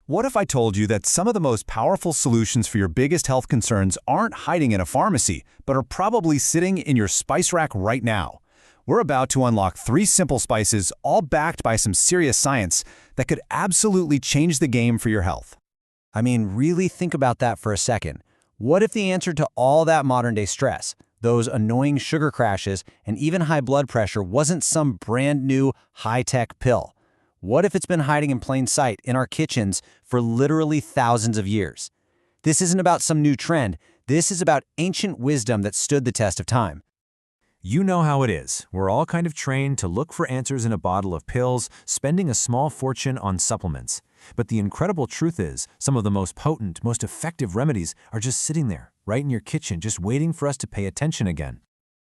What if I told you that some of the most powerful solutions for your biggest health concerns aren't hiding in a pharmacy, but are probably sitting in your spice rack right now? We're about to unlock 3 simple spices, all backed by some serious science, that could absolutely change the game for your health. I mean, really think about that for a second. What if the answer to all that modern-day stress, those annoying sugar crashes, and even high blood pressure wasn't some brand new high-tech pill? What if it's been hiding in plain sight in our kitchens for literally thousands of years? This isn't about some new trend. This is about ancient wisdom that stood the test of time. You know how it is. We're all kind of trained to look for answers in a bottle of pills, spending a small fortune on supplements. But the incredible truth is, some of the most potent, most effective remedies are just sitting there, right in your kitchen, just waiting for us to pay attention again.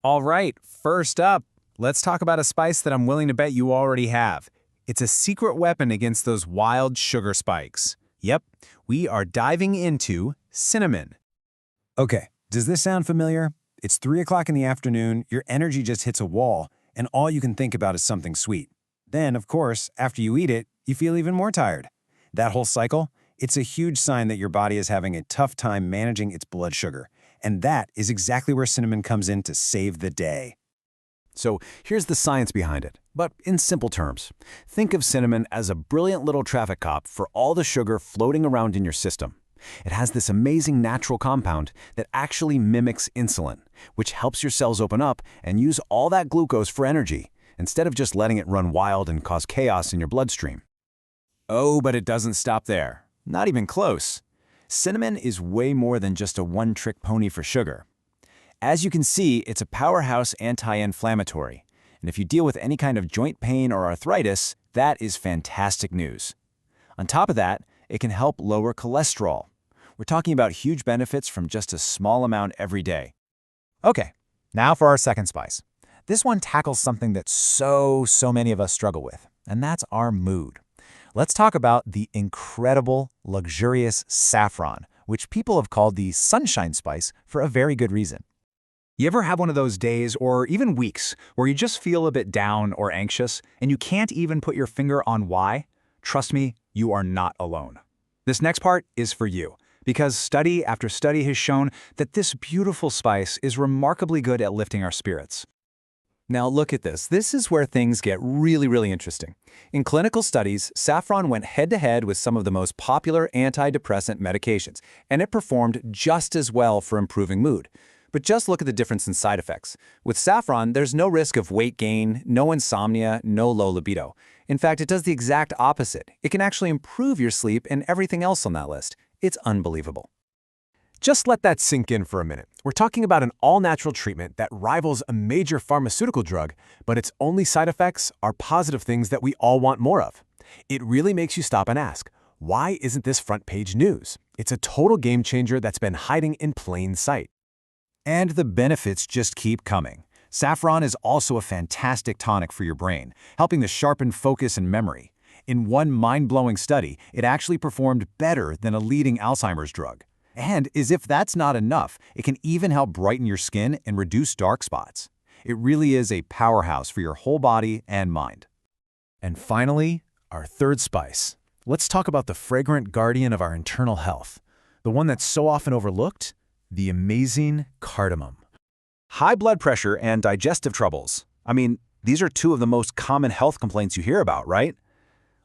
All right, first up, let's talk about a spice that I'm willing to bet you already have. It's a secret weapon against those wild sugar spikes. Yep, we are diving into cinnamon. Okay, does this sound familiar? It's 3 o'clock in the afternoon, your energy just hits a wall, and all you can think about is something sweet. Then, of course, after you eat it, you feel even more tired. That whole cycle, it's a huge sign that your body is having a tough time managing its blood sugar. And that is exactly where cinnamon comes in to save the day. So here's the science behind it, but in simple terms. Think of cinnamon as a brilliant little traffic cop for all the sugar floating around in your system. It has this amazing natural compound that actually mimics insulin, which helps your cells open up and use all that glucose for energy, instead of just letting it run wild and cause chaos in your bloodstream. Oh, but it doesn't stop there. Not even close. Cinnamon is way more than just a one-trick pony for sugar. As you can see, it's a powerhouse anti-inflammatory. And if you deal with any kind of joint pain or arthritis, that is fantastic news. On top of that, it can help lower cholesterol. We're talking about huge benefits from just a small amount every day. Okay, now for our second spice. This one tackles something that so many of us struggle with, and that's our mood. Let's talk about the incredible, luxurious saffron, which people have called the sunshine spice for a very good reason. You ever have one of those days, or even weeks, where you just feel a bit down or anxious, and you can't even put your finger on why? Trust me, you are not alone. This next part is for you, because study after study has shown that this beautiful spice is remarkably good at lifting our spirits. Now look at this. This is where things get really interesting. In clinical studies, saffron went head-to-head with some of the most popular antidepressant medications, and it performed just as well for improving mood. But just look at the difference in side effects. With saffron, there's no risk of weight gain, no insomnia, no low libido. In fact, it does the exact opposite. It can actually improve your sleep and everything else on that list. It's unbelievable. Just let that sink in for a minute. We're talking about an all-natural treatment that rivals a major pharmaceutical drug, but its only side effects are positive things that we all want more of. It really makes you stop and ask, why isn't this front-page news? It's a total game changer that's been hiding in plain sight. And the benefits just keep coming. Saffron is also a fantastic tonic for your brain, helping to sharpen focus and memory. In one mind-blowing study, it actually performed better than a leading Alzheimer's drug. And as if that's not enough, it can even help brighten your skin and reduce dark spots. It really is a powerhouse for your whole body and mind. And finally, our third spice. Let's talk about the fragrant guardian of our internal health. The one that's so often overlooked, the amazing cardamom. High blood pressure and digestive troubles. I mean, these are 2 of the most common health complaints you hear about, right?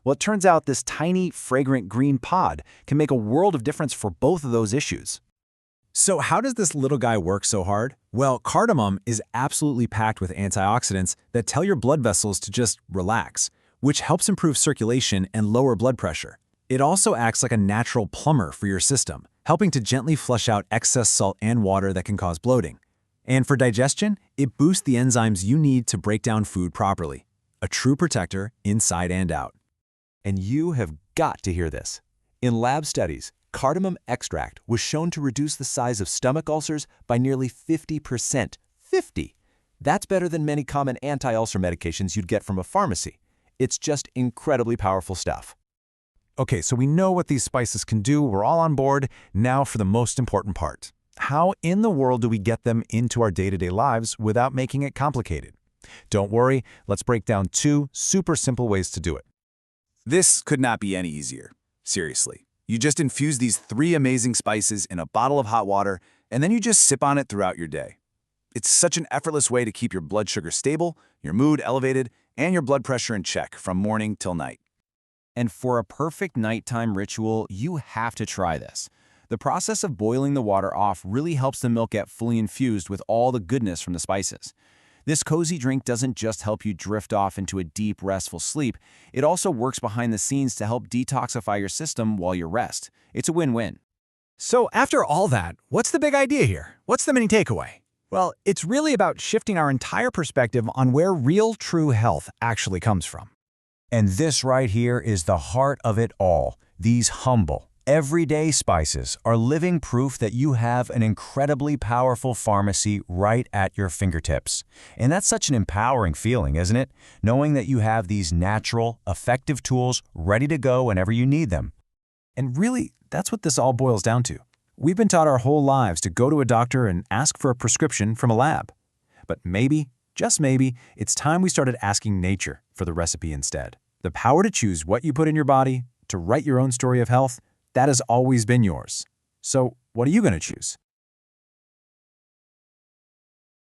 Well, it turns out this tiny, fragrant green pod can make a world of difference for both of those issues. So how does this little guy work so hard? Well, cardamom is absolutely packed with antioxidants that tell your blood vessels to just relax, which helps improve circulation and lower blood pressure. It also acts like a natural plumber for your system, helping to gently flush out excess salt and water that can cause bloating. And for digestion, it boosts the enzymes you need to break down food properly. A true protector inside and out. And you have got to hear this. In lab studies, cardamom extract was shown to reduce the size of stomach ulcers by nearly 50%. 50! That's better than many common anti-ulcer medications you'd get from a pharmacy. It's just incredibly powerful stuff. Okay, so we know what these spices can do. We're all on board. Now for the most important part. How in the world do we get them into our day-to-day lives without making it complicated? Don't worry, let's break down 2 super simple ways to do it. This could not be any easier. Seriously. You just infuse these 3 amazing spices in a bottle of hot water, and then you just sip on it throughout your day. It's such an effortless way to keep your blood sugar stable, your mood elevated, and your blood pressure in check from morning till night. And for a perfect nighttime ritual, you have to try this. The process of boiling the water off really helps the milk get fully infused with all the goodness from the spices. This cozy drink doesn't just help you drift off into a deep, restful sleep, it also works behind the scenes to help detoxify your system while you rest. It's a win-win. So after all that, what's the big idea here? What's the mini takeaway? Well, it's really about shifting our entire perspective on where real, true health actually comes from. And this right here is the heart of it all. These humble, everyday spices are living proof that you have an incredibly powerful pharmacy right at your fingertips. And that's such an empowering feeling, isn't it? Knowing that you have these natural, effective tools ready to go whenever you need them. And really, that's what this all boils down to. We've been taught our whole lives to go to a doctor and ask for a prescription from a lab. But maybe, just maybe, it's time we started asking nature for the recipe instead. The power to choose what you put in your body, to write your own story of health, that has always been yours. So what are you going to choose?